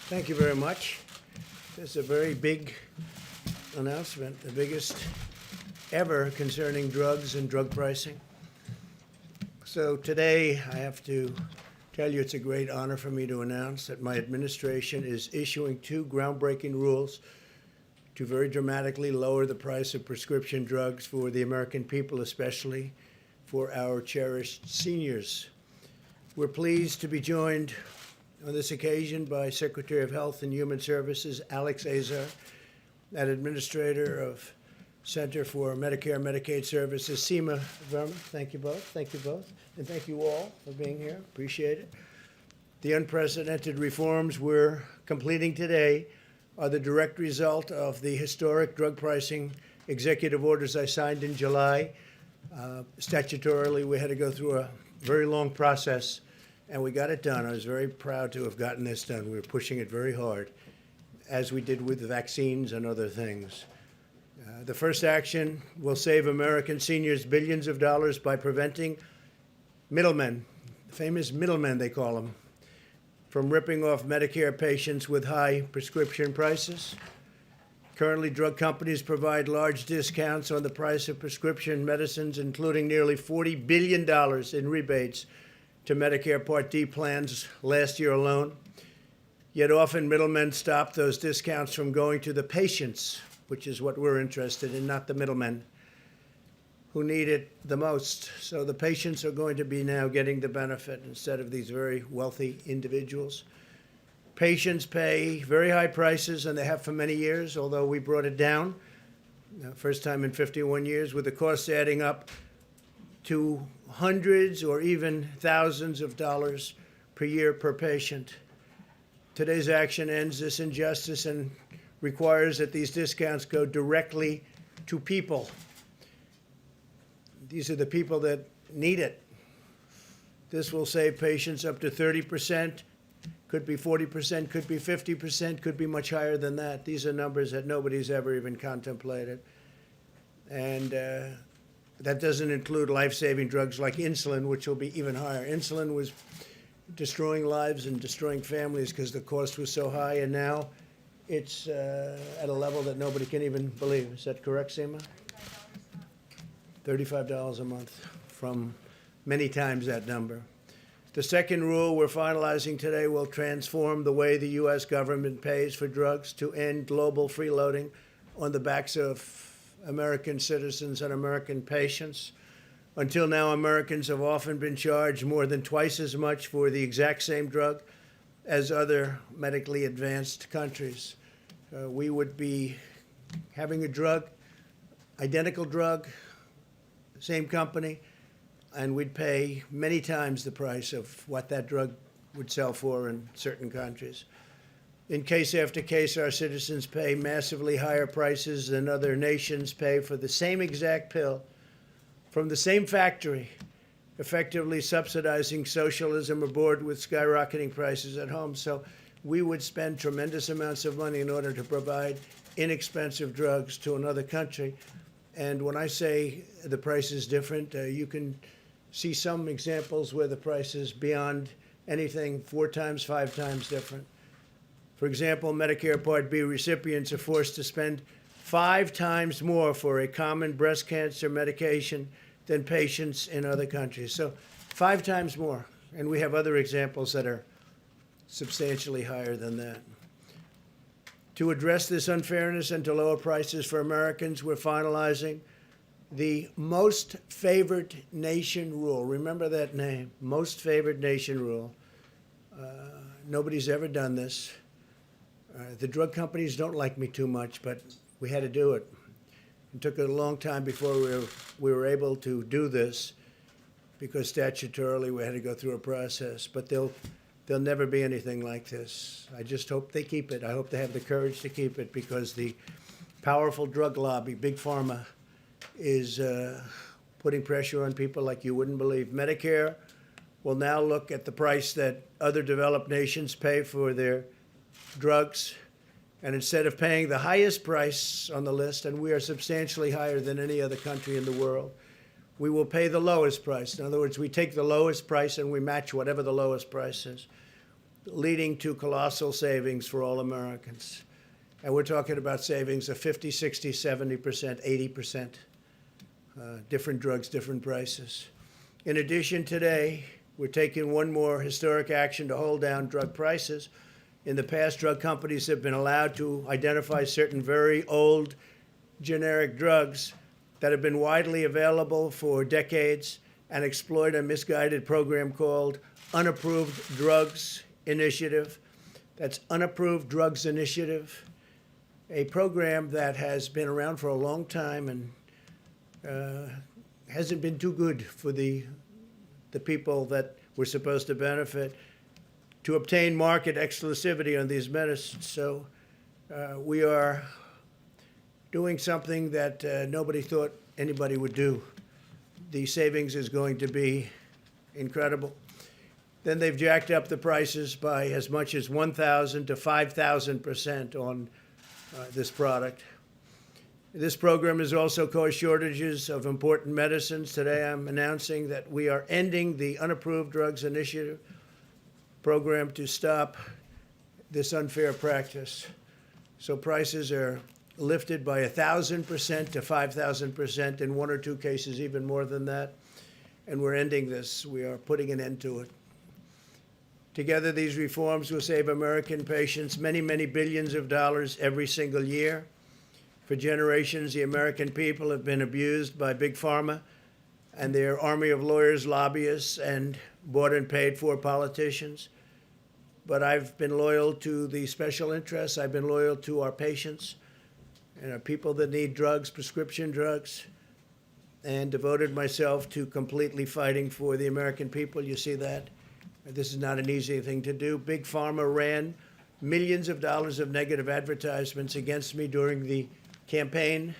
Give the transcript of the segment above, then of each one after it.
Thank you very much. This is a very big announcement, the biggest ever concerning drugs and drug pricing. So today, I have to tell you it's a great honor for me to announce that my administration is issuing two groundbreaking rules to very dramatically lower the price of prescription drugs for the American people, especially for our cherished seniors. We're pleased to be joined on this occasion by Secretary of Health and Human Services Alex Azar and Administrator of Center for Medicare and Medicaid Services, Seema Verma. Thank you both. Thank you both. And thank you all for being here. Appreciate it. The unprecedented reforms we're completing today are the direct result of the historic drug pricing executive orders I signed in July. Statutorily, we had to go through a very long process, and we got it done. I was very proud to have gotten this done. We were pushing it very hard, as we did with the vaccines and other things. The first action will save American seniors billions of dollars by preventing middlemen, famous middlemen they call them, from ripping off Medicare patients with high prescription prices. Currently, drug companies provide large discounts on the price of prescription medicines, including nearly $40 billion in rebates to Medicare Part D plans last year alone. Yet often middlemen stop those discounts from going to the patients, which is what we're interested in, not the middlemen who need it the most. So the patients are going to be now getting the benefit instead of these very wealthy individuals. Patients pay very high prices, and they have for many years, although we brought it down, first time in 51 years, with the costs adding up to hundreds or even thousands of dollars per year per patient. Today's action ends this injustice and requires that these discounts go directly to people. These are the people that need it. This will save patients up to 30%, could be 40%, could be 50%, could be much higher than that. These are numbers that nobody's ever even contemplated. And that doesn't include life-saving drugs like insulin, which will be even higher. Insulin was destroying lives and destroying families because the cost was so high, and now it's at a level that nobody can even believe. Is that correct, Seema? $35 a month, from many times that number. The second rule we're finalizing today will transform the way the U.S. government pays for drugs to end global freeloading on the backs of American citizens and American patients. Until now, Americans have often been charged more than twice as much for the exact same drug as other medically advanced countries. We would be having a drug, identical drug, same company, and we'd pay many times the price of what that drug would sell for in certain countries. In case after case, our citizens pay massively higher prices than other nations pay for the same exact pill from the same factory, effectively subsidizing socialism aboard with skyrocketing prices at home. So we would spend tremendous amounts of money in order to provide inexpensive drugs to another country. And when I say the price is different, you can see some examples where the price is beyond anything 4 times, 5 times different. For example, Medicare Part B recipients are forced to spend 5 times more for a common breast cancer medication than patients in other countries. So 5 times more. And we have other examples that are substantially higher than that. To address this unfairness and to lower prices for Americans, we're finalizing the most favored nation rule. Remember that name, most favored nation rule. Nobody's ever done this. The drug companies don't like me too much, but we had to do it. It took a long time before we were able to do this because statutorily we had to go through a process. But there'll never be anything like this. I just hope they keep it. I hope they have the courage to keep it because the powerful drug lobby, Big Pharma, is putting pressure on people like you wouldn't believe. Medicare will now look at the price that other developed nations pay for their drugs. And instead of paying the highest price on the list, and we are substantially higher than any other country in the world, we will pay the lowest price. In other words, we take the lowest price and we match whatever the lowest price is. leading to colossal savings for all Americans. And we're talking about savings of 50, 60, 70%, 80%. Different drugs, different prices. In addition, today, we're taking one more historic action to hold down drug prices. In the past, drug companies have been allowed to identify certain very old generic drugs that have been widely available for decades and exploit a misguided program called Unapproved Drugs Initiative. That's Unapproved Drugs Initiative, a program that has been around for a long time and hasn't been too good for the people that were supposed to benefit to obtain market exclusivity on these medicines. So we are doing something that nobody thought anybody would do. The savings is going to be incredible. Then they've jacked up the prices by as much as 1,000 to 5,000% on this product. This program has also caused shortages of important medicines. Today I'm announcing that we are ending the Unapproved Drugs Initiative program to stop this unfair practice. So prices are lifted by 1,000% to 5,000%, in one or two cases even more than that. And we're ending this. We are putting an end to it. Together, these reforms will save American patients many, many billions of dollars every single year. For generations, the American people have been abused by Big Pharma and their army of lawyers, lobbyists, and bought and paid for politicians. But I've been loyal to the special interests. I've been loyal to our patients and our people that need drugs, prescription drugs, and devoted myself to completely fighting for the American people. You see that? This is not an easy thing to do. Big Pharma ran millions of dollars of negative advertisements against me during the campaign,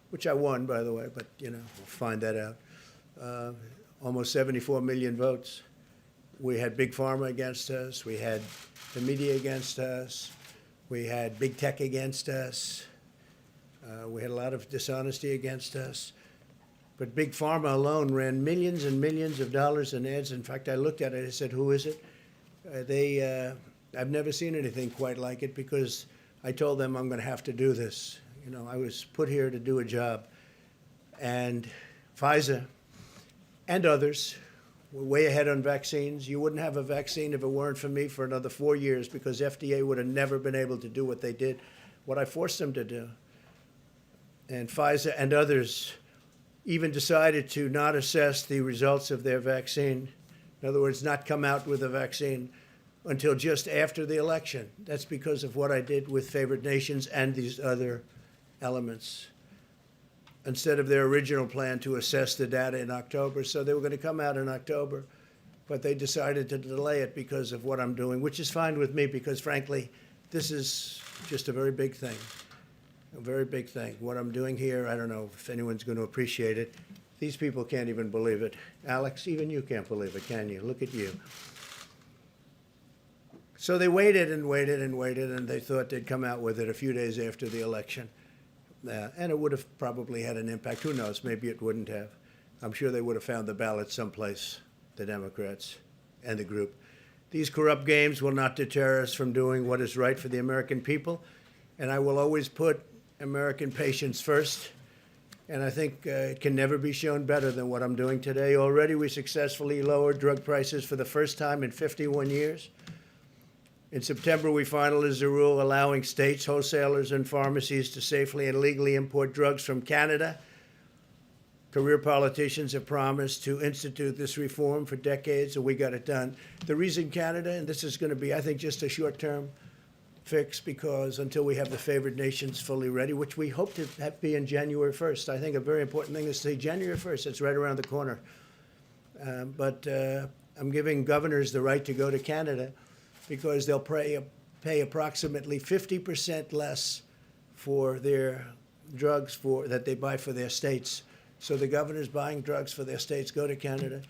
which I won, by the way, but, we'll find that out. Almost 74 million votes. We had Big Pharma against us. We had the media against us. We had big tech against us. We had a lot of dishonesty against us. But Big Pharma alone ran millions and millions of dollars in ads. In fact, I looked at it. I said, who is it? I've never seen anything quite like it, because I told them I'm going to have to do this. I was put here to do a job. And Pfizer and others were way ahead on vaccines. You wouldn't have a vaccine if it weren't for me for another 4 years, because FDA would have never been able to do what they did, what I forced them to do. And Pfizer and others even decided to not assess the results of their vaccine. In other words, not come out with a vaccine until just after the election. That's because of what I did with favored nations and these other elements, instead of their original plan to assess the data in October. So they were going to come out in October, but they decided to delay it because of what I'm doing, which is fine with me, because frankly, this is just a very big thing, a very big thing. What I'm doing here, I don't know if anyone's going to appreciate it. These people can't even believe it. Alex, even you can't believe it, can you? Look at you. So they waited and waited and waited, and they thought they'd come out with it a few days after the election. And it would have probably had an impact. Who knows? Maybe it wouldn't have. I'm sure they would have found the ballot someplace, the Democrats and the group. These corrupt games will not deter us from doing what is right for the American people. And I will always put American patients first. And I think it can never be shown better than what I'm doing today. Already we successfully lowered drug prices for the first time in 51 years. In September, we finalized a rule allowing states, wholesalers, and pharmacies to safely and legally import drugs from Canada. Career politicians have promised to institute this reform for decades, and we got it done. The reason Canada, and this is going to be, I think, just a short-term fix, because until we have the favored nations fully ready, which we hope to be in January 1st. I think a very important thing is to say January 1st. It's right around the corner. But I'm giving governors the right to go to Canada, because they'll pay approximately 50% less for their drugs that they buy for their states. So the governors buying drugs for their states go to Canada.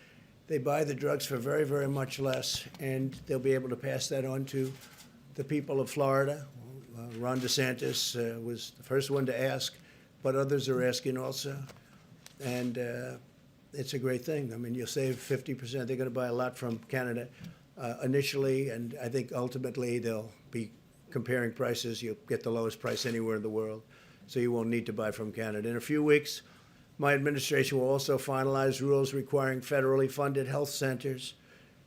They buy the drugs for very, very much less, and they'll be able to pass that on to the people of Florida. Ron DeSantis was the first one to ask, but others are asking also. And it's a great thing. I mean, you'll save 50%. They're going to buy a lot from Canada. initially, and I think ultimately they'll be comparing prices. You'll get the lowest price anywhere in the world, so you won't need to buy from Canada. In a few weeks, my administration will also finalize rules requiring federally funded health centers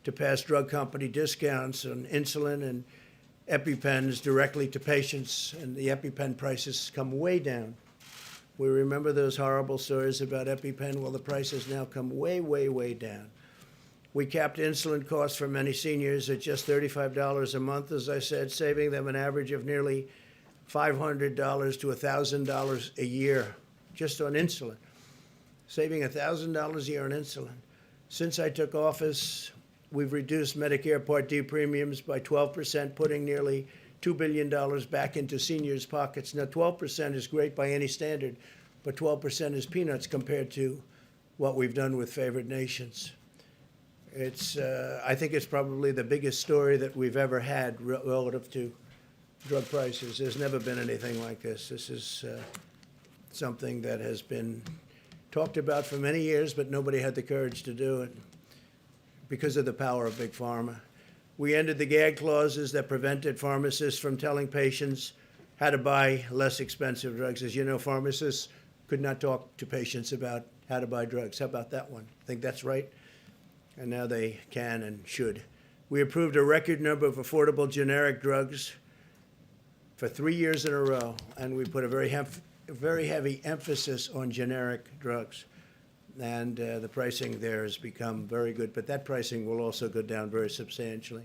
to pass drug company discounts on insulin and EpiPens directly to patients, and the EpiPen prices come way down. We remember those horrible stories about EpiPen. Well, the prices now come way, way, way down. We capped insulin costs for many seniors at just $35 a month, as I said, saving them an average of nearly $500 to $1,000 a year just on insulin. Saving $1,000 a year on insulin. Since I took office, we've reduced Medicare Part D premiums by 12%, putting nearly $2 billion back into seniors' pockets. Now, 12% is great by any standard, but 12% is peanuts compared to what we've done with favored nations. I think it's probably the biggest story that we've ever had relative to drug prices. There's never been anything like this. This is something that has been talked about for many years, but nobody had the courage to do it because of the power of Big Pharma. We ended the gag clauses that prevented pharmacists from telling patients how to buy less expensive drugs. As you know, pharmacists could not talk to patients about how to buy drugs. How about that one? Think that's right? And now they can and should. We approved a record number of affordable generic drugs for 3 years in a row, and we put a very heavy emphasis on generic drugs. And the pricing there has become very good, but that pricing will also go down very substantially.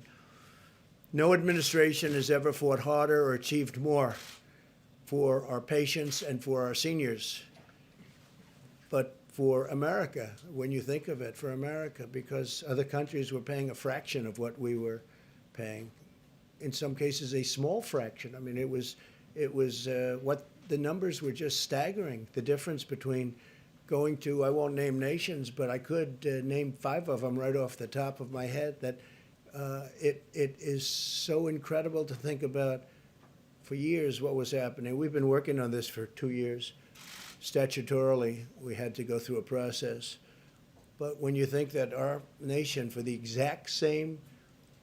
No administration has ever fought harder or achieved more for our patients and for our seniors. But for America, when you think of it, for America, because other countries were paying a fraction of what we were paying. In some cases, a small fraction. I mean, it was what the numbers were just staggering. The difference between going to, I won't name nations, but I could name 5 of them right off the top of my head, that it is so incredible to think about for years what was happening. We've been working on this for 2 years. Statutorily, we had to go through a process. But when you think that our nation, for the exact same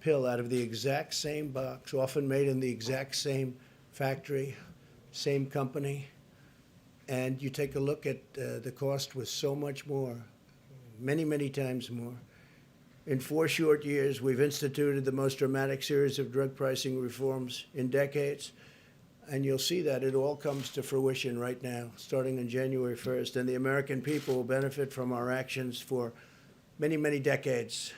pill out of the exact same box, often made in the exact same factory, same company, and you take a look at the cost was so much more, many, many times more. In 4 short years, we've instituted the most dramatic series of drug pricing reforms in decades. And you'll see that it all comes to fruition right now, starting on January 1st. And the American people will benefit from our actions for many, many decades.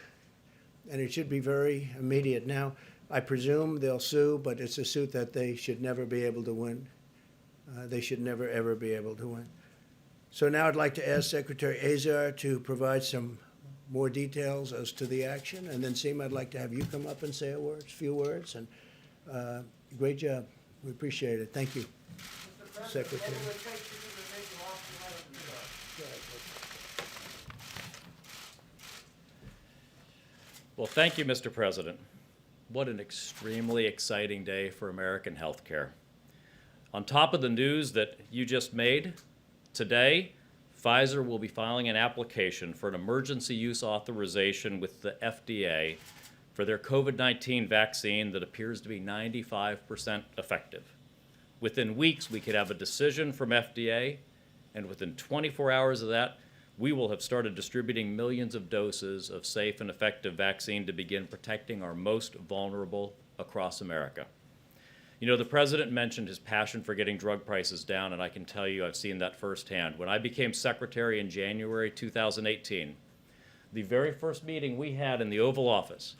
And it should be very immediate. Now, I presume they'll sue, but it's a suit that they should never be able to win. They should never, ever be able to win. So now I'd like to ask Secretary Azar to provide some more details as to the action. And then, Seema, I'd like to have you come up and say a few words. And great job. We appreciate it. Thank you, Secretary. Well, thank you, Mr. President. What an extremely exciting day for American healthcare. On top of the news that you just made, today, Pfizer will be filing an application for an emergency use authorization with the FDA for their COVID-19 vaccine that appears to be 95% effective. Within weeks, we could have a decision from FDA, and within 24 hours of that, we will have started distributing millions of doses of safe and effective vaccine to begin protecting our most vulnerable across America. You know, the President mentioned his passion for getting drug prices down, and I can tell you I've seen that firsthand. When I became Secretary in January 2018, the very first meeting we had in the Oval Office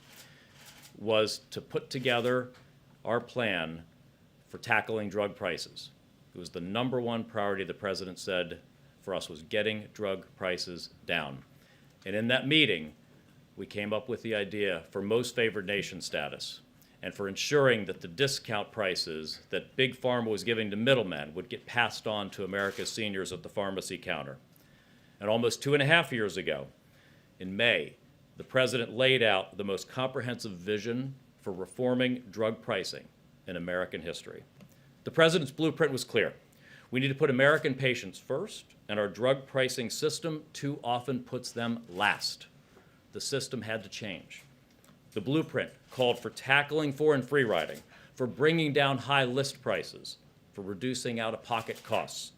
was to put together our plan for tackling drug prices. It was the #1 priority the President said for us was getting drug prices down. And in that meeting, we came up with the idea for most favored nation status and for ensuring that the discount prices that Big Pharma was giving to middlemen would get passed on to America's seniors at the pharmacy counter. And almost 2.5 years ago, in May, the President laid out the most comprehensive vision for reforming drug pricing in American history. The President's blueprint was clear. We need to put American patients first, and our drug pricing system too often puts them last. The system had to change. The blueprint called for tackling foreign free riding, for bringing down high list prices, for reducing out-of-pocket costs,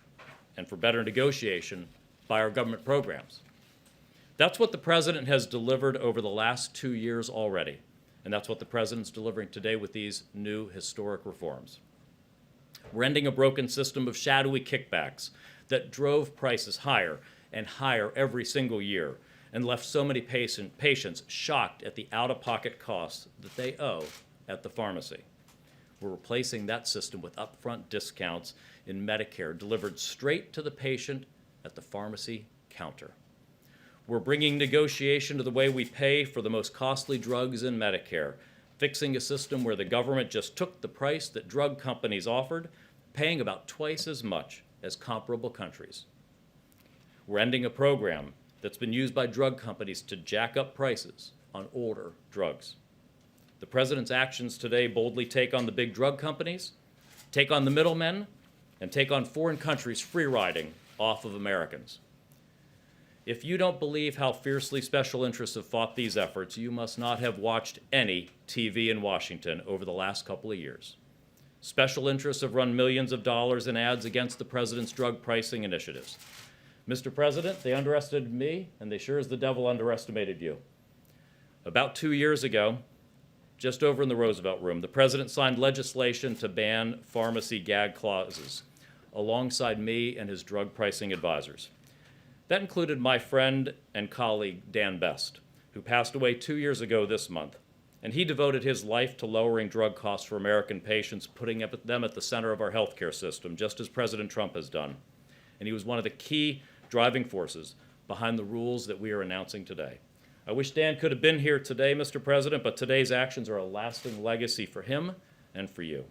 and for better negotiation by our government programs. That's what the President has delivered over the last 2 years already, and that's what the President's delivering today with these new historic reforms. We're ending a broken system of shadowy kickbacks that drove prices higher and higher every single year and left so many patients shocked at the out-of-pocket costs that they owe at the pharmacy. We're replacing that system with upfront discounts in Medicare delivered straight to the patient at the pharmacy counter. We're bringing negotiation to the way we pay for the most costly drugs in Medicare, fixing a system where the government just took the price that drug companies offered, paying about twice as much as comparable countries. We're ending a program that's been used by drug companies to jack up prices on older drugs. The President's actions today boldly take on the big drug companies, take on the middlemen, and take on foreign countries' free riding off of Americans. If you don't believe how fiercely special interests have fought these efforts, you must not have watched any TV in Washington over the last couple of years. Special interests have run millions of dollars in ads against the President's drug pricing initiatives. Mr. President, they underestimated me, and they sure as the devil underestimated you. About 2 years ago, just over in the Roosevelt Room, the President signed legislation to ban pharmacy gag clauses alongside me and his drug pricing advisors. That included my friend and colleague, Dan Best, who passed away 2 years ago this month. And he devoted his life to lowering drug costs for American patients, putting them at the center of our healthcare system, just as President Trump has done. And he was one of the key driving forces behind the rules that we are announcing today. I wish Dan could have been here today, Mr. President, but today's actions are a lasting legacy for him and for you.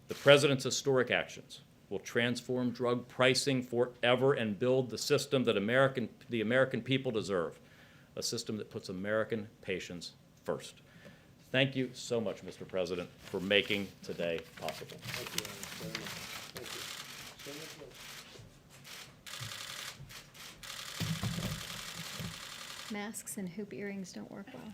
The President's historic actions will transform drug pricing forever and build the system that the American people deserve, a system that puts American patients first. Thank you so much, Mr. President, for making today possible. Thank you, Alex, very much. Thank you. Senator Brooks. Masks and hoop earrings don't work well.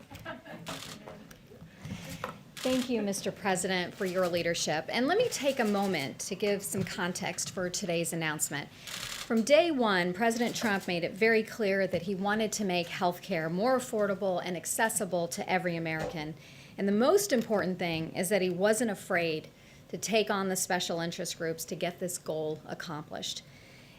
Thank you, Mr. President, for your leadership. And let me take a moment to give some context for today's announcement. From day one, President Trump made it very clear that he wanted to make health care more affordable and accessible to every American. And the most important thing is that he wasn't afraid to take on the special interest groups to get this goal accomplished.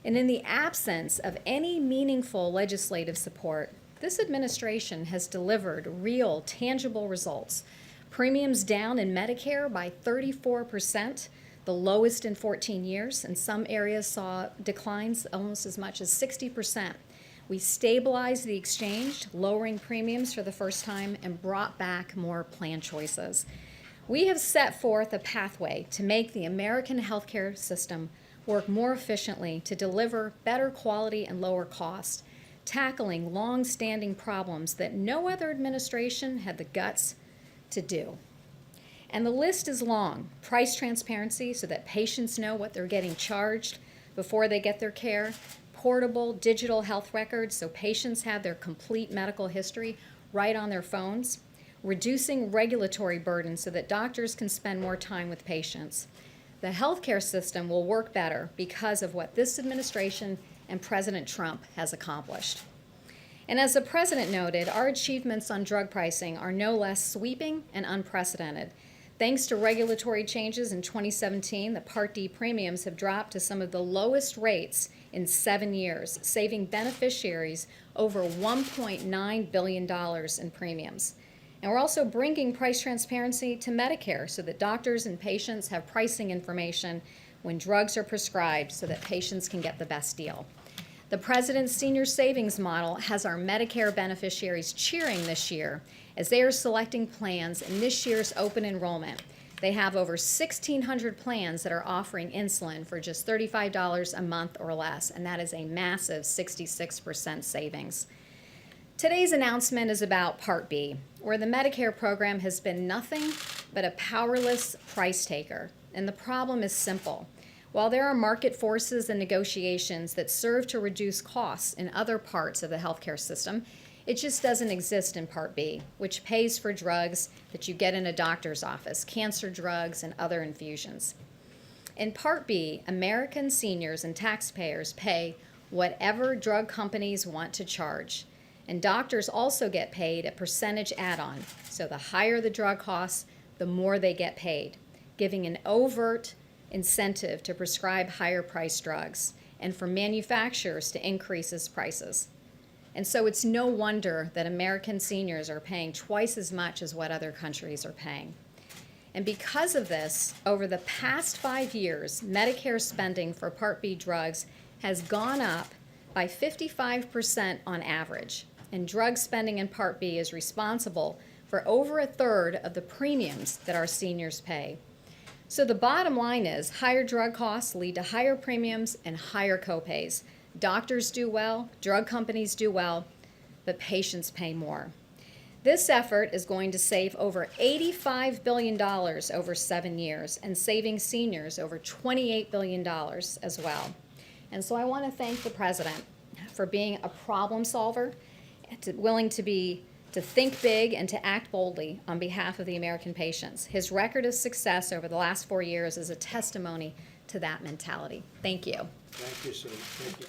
And in the absence of any meaningful legislative support, this administration has delivered real, tangible results. Premiums down in Medicare by 34%, the lowest in 14 years, and some areas saw declines almost as much as 60%. We stabilized the exchange, lowering premiums for the first time, and brought back more plan choices. We have set forth a pathway to make the American healthcare system work more efficiently to deliver better quality and lower cost, tackling long-standing problems that no other administration had the guts to do. And the list is long. Price transparency so that patients know what they're getting charged before they get their care, portable digital health records so patients have their complete medical history right on their phones, reducing regulatory burden so that doctors can spend more time with patients. The healthcare system will work better because of what this administration and President Trump has accomplished. And as the President noted, our achievements on drug pricing are no less sweeping and unprecedented. Thanks to regulatory changes in 2017, the Part D premiums have dropped to some of the lowest rates in 7 years, saving beneficiaries over $1.9 billion in premiums. And we're also bringing price transparency to Medicare so that doctors and patients have pricing information when drugs are prescribed so that patients can get the best deal. The President's senior savings model has our Medicare beneficiaries cheering this year as they are selecting plans in this year's open enrollment. They have over 1,600 plans that are offering insulin for just $35 a month or less, and that is a massive 66% savings. Today's announcement is about Part B, where the Medicare program has been nothing but a powerless price taker. And the problem is simple. While there are market forces and negotiations that serve to reduce costs in other parts of the healthcare system, It just doesn't exist in Part B, which pays for drugs that you get in a doctor's office, cancer drugs and other infusions. In Part B, American seniors and taxpayers pay whatever drug companies want to charge. And doctors also get paid a percentage add-on. So the higher the drug costs, the more they get paid, giving an overt incentive to prescribe higher priced drugs and for manufacturers to increase its prices. And so it's no wonder that American seniors are paying twice as much as what other countries are paying. And because of this, over the past 5 years, Medicare spending for Part B drugs has gone up by 55% on average. And drug spending in Part B is responsible for over a third of the premiums that our seniors pay. So the bottom line is higher drug costs lead to higher premiums and higher copays. Doctors do well, drug companies do well, but patients pay more. This effort is going to save over $85 billion over 7 years and saving seniors over $28 billion as well. And so I want to thank the President for being a problem solver, willing to think big and to act boldly on behalf of the American patients. His record of success over the last 4 years is a testimony to that mentality. Thank you. Thank you, Sue. Thank you.